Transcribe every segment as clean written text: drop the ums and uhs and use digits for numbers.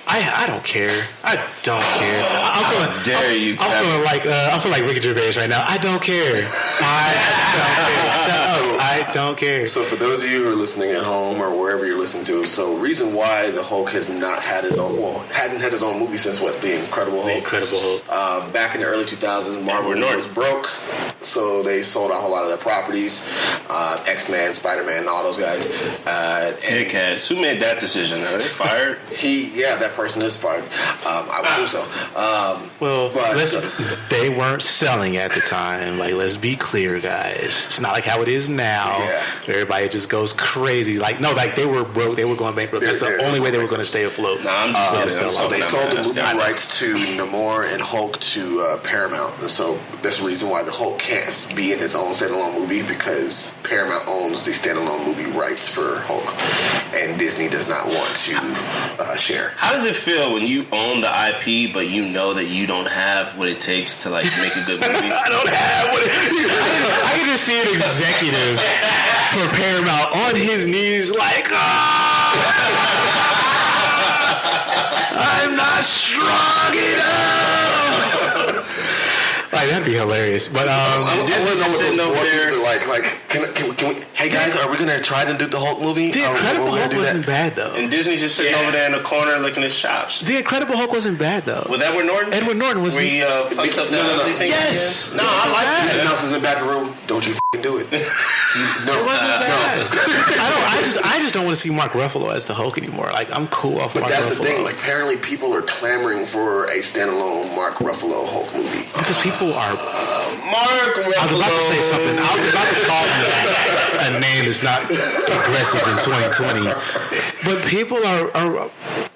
I don't care. I don't care. How dare you? I'm feeling like Ricky Gervais right now. I don't care. I don't care. So for those of you who are listening at home or wherever you're listening to, so reason why the Hulk has not had his own, hadn't had his own movie since what, The Incredible Hulk? The Incredible Hulk. Back in the early 2000s, Marvel was broke, so they sold off a lot of their properties. X-Men, Spider-Man, all those guys. Dickheads. Who made that decision? Are they fired? That person is fired. I would assume so. They weren't selling at the time. Like, let's be clear, guys. It's not like how it is now. Yeah. Everybody just goes crazy. They were broke. They were going bankrupt. That's the only way they were going to stay afloat. No, I'm just going to so they sold the movie rights to Namor and Hulk to Paramount. And so that's the reason why the Hulk can't be in his own standalone movie, because Paramount owns the standalone movie rights for Hulk, and Disney does not want to share. How does it feel when you own the IP, but you know that you don't have what it takes to make a good movie? I don't have what I can just see an executive for Paramount on his knees like, I'm not strong enough. Like, that'd be hilarious. But I want to know what the people are like. Can we? Hey guys, are we gonna try to do the Hulk movie? The Incredible Hulk wasn't bad though. And Disney's just sitting over there in the corner licking his chops. The Incredible Hulk wasn't bad though. With Edward Norton? Edward Norton was. Where he fucks up the Yes. No, I like that. Everyone else is in the back room. Don't you do it? No, it wasn't bad. No. I just don't want to see Mark Ruffalo as the Hulk anymore. Like, I'm cool off Mark Ruffalo. But that's the thing. Like, apparently people are clamoring for a standalone Mark Ruffalo Hulk movie. Because people are... Mark Ruffalo. I was about to say something. I was about to call you a name that's not aggressive in 2020. But people are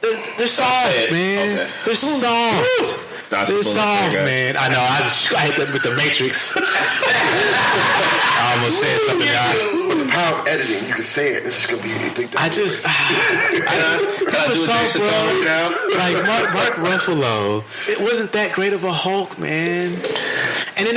they're soft, man. Okay. They're soft. They're soft, man. I know. I hit that with the Matrix. I almost said something. With the power of editing, you can say it. This is gonna be a big. I just soft, bro. Like Mark Ruffalo, it wasn't that great of a Hulk, man. And then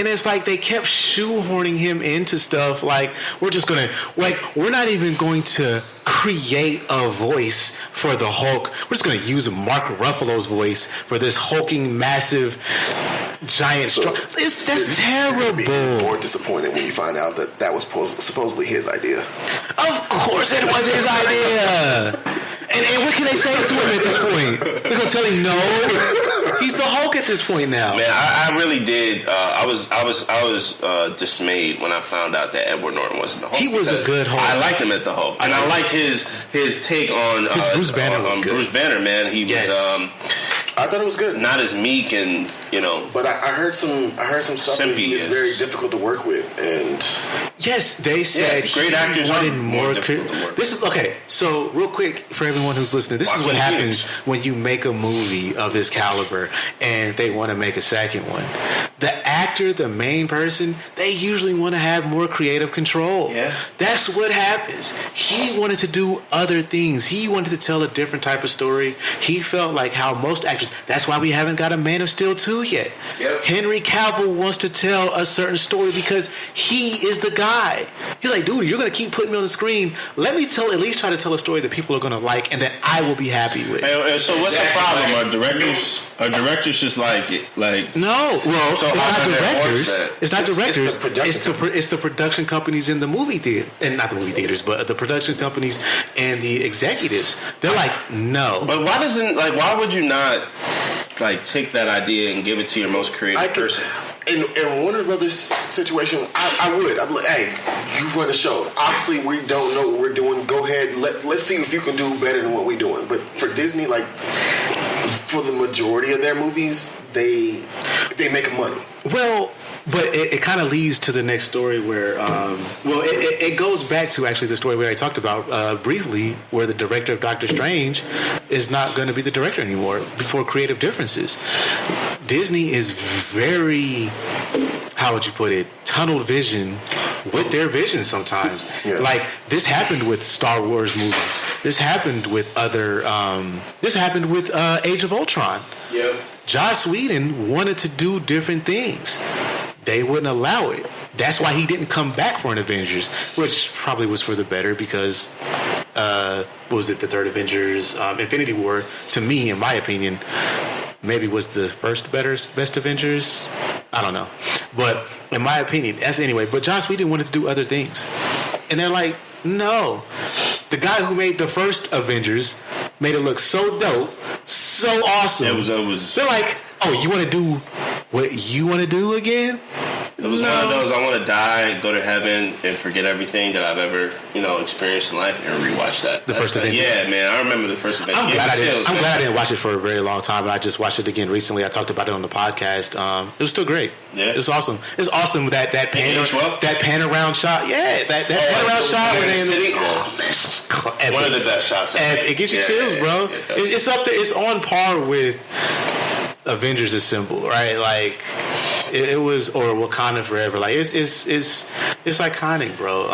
it's like they kept shoehorning him into stuff. Like, we're not even going to create a voice for the Hulk. We're just going to use Mark Ruffalo's voice for this hulking, massive, giant. That's terrible. Be more disappointed when you find out that was supposedly his idea. Of course, it was his idea. And what can they say to him at this point? They're gonna tell him no. He's the Hulk at this point now. Man, I really did. I was dismayed when I found out that Edward Norton wasn't the Hulk. He was a good Hulk. I liked him as the Hulk, and I liked his take on Bruce Banner. Was good. Bruce Banner, man. He was. I thought it was good. Not as meek and But I heard some stuff that he was very difficult to work with, and yes, they said great actors wanted more. This is okay. So real quick for everyone who's listening, this is what happens when you make a movie of this caliber and they want to make a second one. The actor, the main person, they usually want to have more creative control. Yeah, that's what happens. He wanted to do other things. He wanted to tell a different type of story. He felt like how most actors. That's why we haven't got a Man of Steel 2 yet. Yep. Henry Cavill wants to tell a certain story because he is the guy. He's like, dude, you're going to keep putting me on the screen. Let me at least try to tell a story that people are going to like and that I will be happy with. So what's the problem? Are directors just like it? No. Well, so it's not directors. It's It's the production companies in the movie theater. And not the movie theaters, but the production companies and the executives. They're like, no. But why would you not take that idea and give it to your most creative person? In Warner Brothers situation, I would. I'm like, hey, you run a show. Obviously, we don't know what we're doing. Go ahead. Let's see if you can do better than what we're doing. But for Disney, for the majority of their movies, they make money. Well, but it kind of leads to the next story where, it goes back to actually the story we already talked about briefly, where the director of Doctor Strange is not going to be the director anymore for creative differences. Disney is very, how would you put it, tunnel vision with their vision sometimes. Yeah. Like, this happened with Star Wars movies. This happened with Age of Ultron. Yep. Joss Whedon wanted to do different things. They wouldn't allow it. That's why he didn't come back for an Avengers, which probably was for the better because what was it, the third Avengers, Infinity War, to me, in my opinion, maybe was the first best Avengers. I don't know. But in my opinion, that's anyway. But Joss Whedon wanted to do other things. And they're like, no. The guy who made the first Avengers made it look so dope, so awesome. It was. They're like, oh, you want to do what you want to do again? It was one of those, I want to die, go to heaven, and forget everything that I've ever, experienced in life and rewatch that. The first Avengers? Yeah, man. I remember the first Avengers. I'm glad I didn't watch it for a very long time, but I just watched it again recently. I talked about it on the podcast. It was still great. Yeah. It was awesome. It's awesome that pan around shot. Yeah, that pan around shot when they in the city. Oh, man. One of the best shots. It gets you chills, bro. It's up there. It's on par with Avengers Assemble, right? Like it was, or Wakanda Forever. Like it's iconic, bro.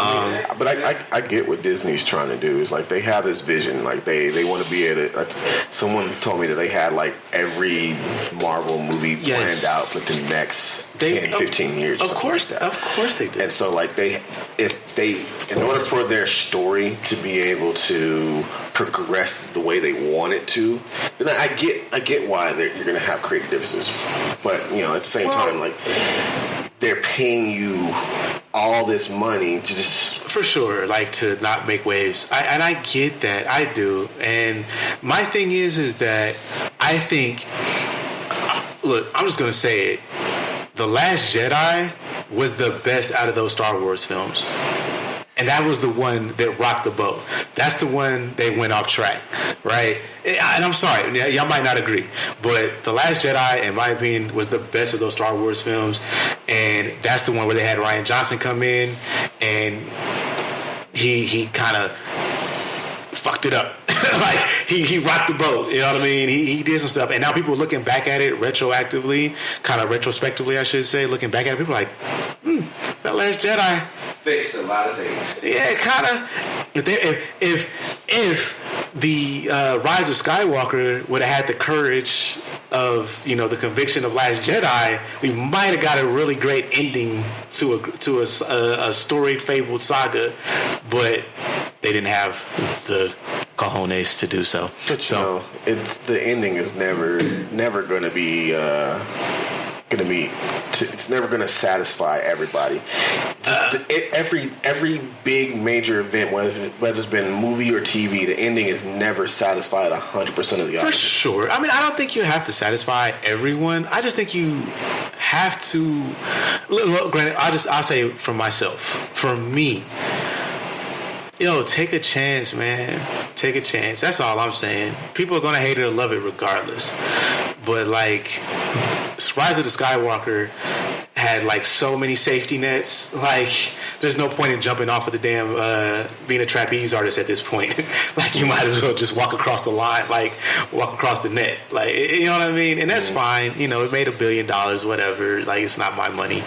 But I get what Disney's trying to do. Is like they have this vision, like they want to be at it. Someone told me that they had like every Marvel movie planned out for the next 10, 15 years. Of course they did. And so like in order for their story to be able to progress the way they want it to, then I get why you're going to have creative differences. But at the same time, like they're paying you all this money to just for sure, like to not make waves. I get that, I do. And my thing is that I think, look, I'm just going to say it. The Last Jedi was the best out of those Star Wars films. And that was the one that rocked the boat. That's the one they went off track, right? And I'm sorry, y'all might not agree, but The Last Jedi, in my opinion, was the best of those Star Wars films. And that's the one where they had Rian Johnson come in, and he kind of fucked it up. Like he rocked the boat, you know what I mean? He did some stuff, and now people are looking back at it retrospectively, I should say, looking back at it, people are like, that Last Jedi fixed a lot of things. Yeah, kind of. If the Rise of Skywalker would have had the courage of the conviction of Last Jedi, we might have got a really great ending to a storied, fabled saga, but they didn't have the cojones to do so. But it's the ending is never going to be. It's never going to satisfy everybody. Every big major event, whether it's been movie or TV, the ending is never satisfied 100% of the audience. For sure. I mean, I don't think you have to satisfy everyone. I just think you have to. Look, granted, I'll say for myself, for me. Take a chance, man. Take a chance. That's all I'm saying. People are going to hate it or love it regardless. But, like, Rise of the Skywalker had, like, so many safety nets. Like, there's no point in jumping off of the damn, being a trapeze artist at this point. Like, you might as well just walk across the line, like, walk across the net. Like, you know what I mean? And that's fine. It made $1 billion, whatever. Like, it's not my money.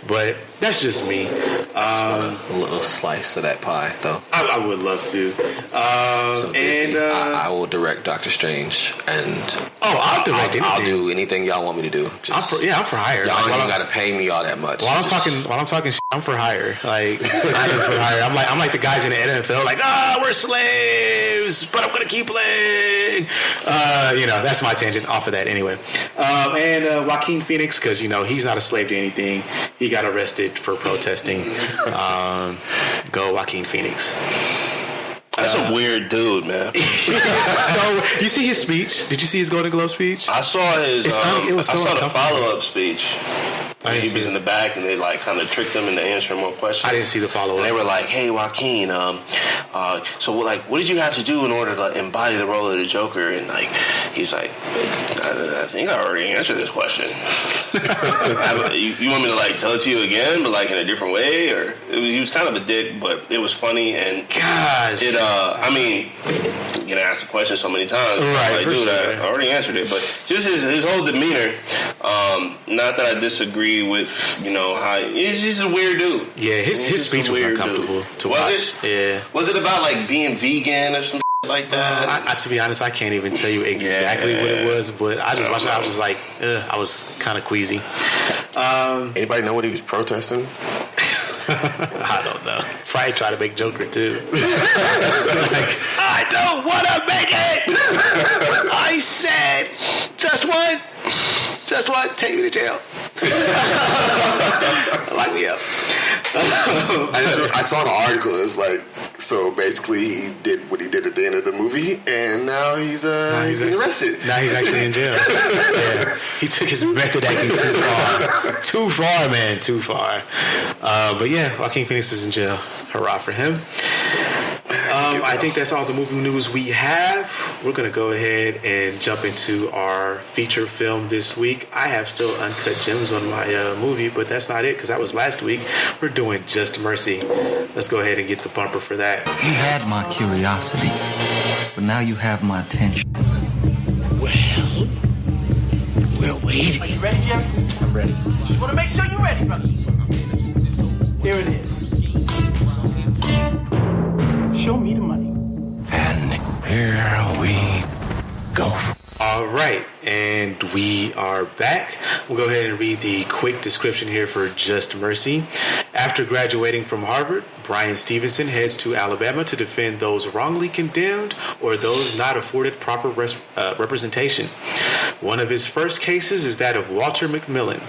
But that's just me. A little slice of that pie, though. I would love to. So Disney, I will direct Doctor Strange, and I'll direct anything. I'll do anything y'all want me to do. I'm for hire. Y'all don't even got to pay me all that much. While I'm talking shit, I'm for hire. Like I'm for hire. I'm like the guys in the NFL. Like, we're slaves, but I'm gonna keep playing. That's my tangent off of that anyway. And Joaquin Phoenix, because he's not a slave to anything. He got arrested for protesting. Go Joaquin Phoenix. That's a weird dude, man. So you see his speech? Did you see his Golden Globe speech? I saw his. I saw the follow-up speech. He was in the back, and they like kind of tricked him into answering more questions. I didn't see the follow-up. And they were like, "Hey, Joaquin, so what did you have to do in order to embody the role of the Joker?" And like, he's like, "I think I already answered this question. You want me to like tell it to you again, but like in a different way?" Or he was kind of a dick, but it was funny, and gosh, I mean, you get asked the question so many times, right? Like, dude, I already answered it, but just his whole demeanor. Not that I disagree with how he's just a weird dude. Yeah, his speech was uncomfortable to watch. Was it? Yeah. Was it about like being vegan or some like that? To be honest, I can't even tell you exactly what it was, but I just watched it. I was just like, I was kind of queasy. Anybody know what he was protesting? I don't know. Probably try to make Joker too. Like, I don't want to make it. I said just one. Take me to jail. Lock me up. I saw an article. It was like, so basically he did what he did at the end of the movie, and now he's getting arrested. Now he's actually in jail. Yeah. He took his method acting too far. Too far, man. Too far. But yeah, Joaquin Phoenix is in jail. Hurrah for him. I think that's all the movie news we have. We're going to go ahead and jump into our feature film this week. I have still Uncut Gems on my movie, but that's not it because that was last week. We're doing Just Mercy. Let's go ahead and get the bumper for that. You had my curiosity, but now you have my attention. Well, we're waiting. Are you ready, Jefferson? I'm ready. Just want to make sure you're ready, brother. Here it is. Show me the money. And here we go. All right, and we are back. We'll go ahead and read the quick description here for Just Mercy. After graduating from Harvard, Brian Stevenson heads to Alabama to defend those wrongly condemned or those not afforded proper representation. One of his first cases is that of Walter McMillan,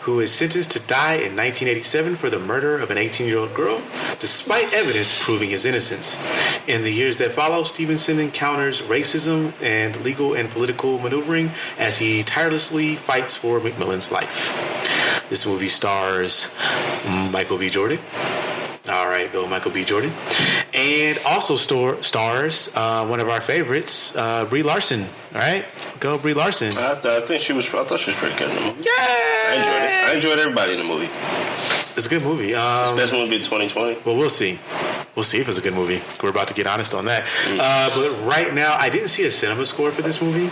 who is sentenced to die in 1987 for the murder of an 18-year-old girl, despite evidence proving his innocence. In the years that follow, Stevenson encounters racism and legal and political maneuvering as he tirelessly fights for McMillan's life. This movie stars Michael B. Jordan. All right, go Michael B. Jordan. And also stars one of our favorites, Brie Larson. All right, go Brie Larson. I thought she was pretty good in the movie. Yeah, I enjoyed it. I enjoyed everybody in the movie. It's a good movie. It's the best movie of 2020. Well, we'll see. We'll see if it's a good movie. We're about to get honest on that. But right now, I didn't see a cinema score for this movie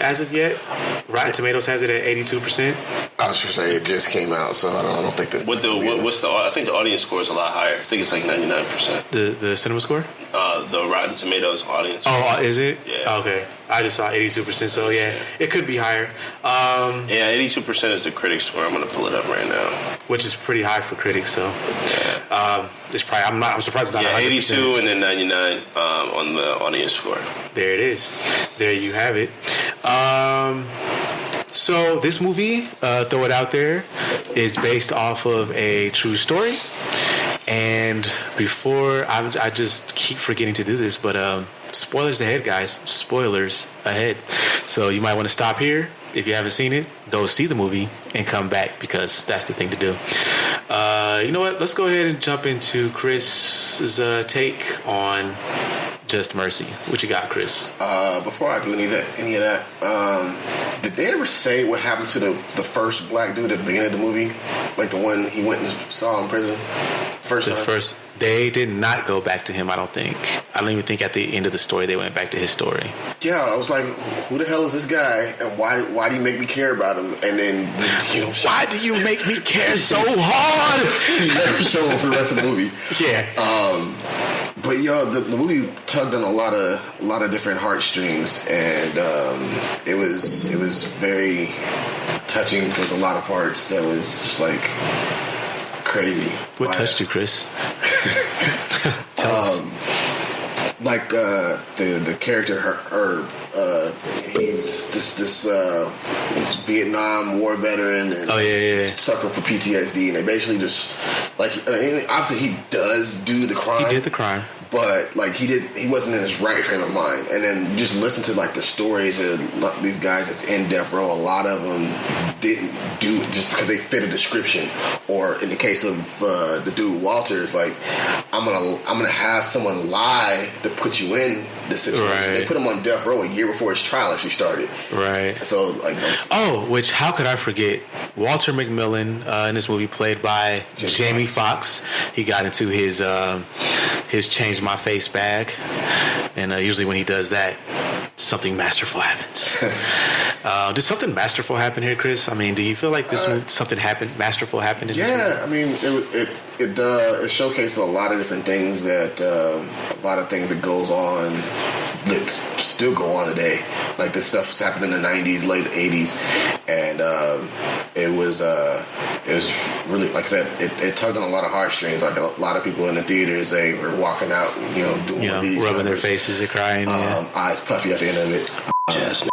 as of yet. Rotten Tomatoes has it at 82%. I was just saying it just came out, so I don't think that. What's the? I think the audience score is a lot higher. I think it's like 99%. The cinema score? The Rotten Tomatoes audience. Oh, is it? Yeah. Okay. I just saw 82%, so yeah, it could be higher. Yeah, 82% is the critic score. I'm gonna pull it up right now, which is pretty high for critics. So it's probably I'm surprised it's not 100%. 82 and then 99 on the audience score. There it is. There you have it. So this movie, throw it out there, is based off of a true story. And before I just keep forgetting to do this, but spoilers ahead, guys. Spoilers ahead. So you might want to stop here. If you haven't seen it, go see the movie and come back because that's the thing to do. You know what? Let's go ahead and jump into Chris's take on Just Mercy. What you got, Chris? Before I do any of that, did they ever say what happened to the first black dude at the beginning of the movie? Like the one he went and saw in prison? They did not go back to him, I don't think. I don't even think at the end of the story they went back to his story. Yeah, I was like, who the hell is this guy? And why do you make me care about him? And then, why do you make me care so hard? You never show him for the rest of the movie. Yeah. But the movie tugged on a lot of different heartstrings, and it was very touching. There's a lot of parts that was just like crazy. What touched you, Chris? Tell us. Like the character, he's this Vietnam War veteran and suffering from PTSD, and they basically just obviously he does do the crime. He did the crime. But he wasn't in his right frame of mind. And then you just listen to the stories of these guys that's in death row. A lot of them didn't do it just because they fit a description. Or in the case of the dude Walter, it's like I'm gonna have someone lie to put you in the situation. Right. They put him on death row a year before his trial actually started. Right. So which how could I forget? Walter McMillan in this movie played by Jamie Foxx. He got into his change my face bag, and usually when he does that, something masterful happens. Did something masterful happen here, Chris? I mean, do you feel like something masterful happened in this movie? Yeah, I mean, it showcases a lot of different things that goes on that still go on today. Like this stuff was happening in the 90s, late 80s, and it was really, like I said, it tugged on a lot of heartstrings. Like a lot of people in the theaters, they were walking out, doing these rubbing their numbers. faces and crying. Eyes puffy at the end of it. Just